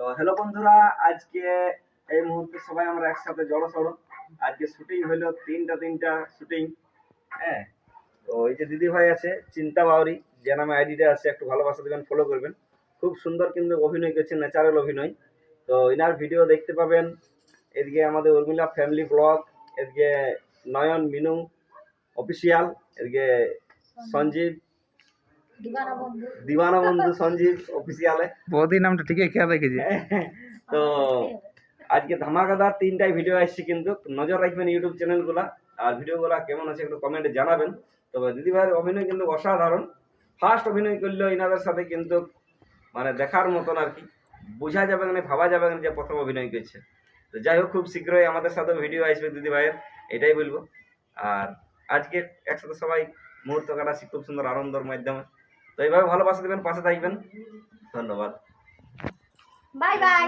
তো হ্যালো বন্ধুরা, আজকে এই মুহূর্তে সবাই আমরা একসাথে জড়সড়। আজকে শুটিং হইলো তিনটা শুটিং। হ্যাঁ, তো এই যে দিদি ভাই আছে চিন্তা বাউরি, যে নামে আইডিটা আছে, একটু ভালোবাসা দেবেন, ফলো করবেন। খুব সুন্দর কিন্তু অভিনয় করছেন, ন্যাচারাল অভিনয়। তো এনার ভিডিও দেখতে পাবেন। এদিকে আমাদের উর্মিলা ফ্যামিলি ব্লগ, এদিকে নয়ন মিনু অফিসিয়াল, এদিকে সঞ্জীব দিবানা বন্ধু সঞ্জীব অফিসিয়ালে। বৌদি নামটা ঠিকই খেয়াল রেখেছি। তো আজকে ধামাকাদার তিনটাই ভিডিও আসছে, কিন্তু নজর রাখবেন ইউটিউব চ্যানেলগুলা। আর ভিডিওগুলা কেমন আছে একটু কমেন্টে জানাবেন। তবে দিদিভাইয়ের অভিনয় কিন্তু অসাধারণ। ফার্স্ট অভিনয় করলেও এনাদের সাথে কিন্তু মানে দেখার মতন আর কি, বোঝা যাবে না, ভাবা যাবে না যে প্রথম অভিনয় করছে। তো যাই হোক, খুব শীঘ্রই আমাদের সাথে ভিডিও আসবে দিদিভাইয়ের, এটাই বলবো। আর আজকে একসাথে সবাই মুহূর্ত কাটাচ্ছি খুব সুন্দর আনন্দের মাধ্যমে। তো এইভাবে ভালোবাসা দেবেন, পাশে থাকবেন। ধন্যবাদ। Bye bye.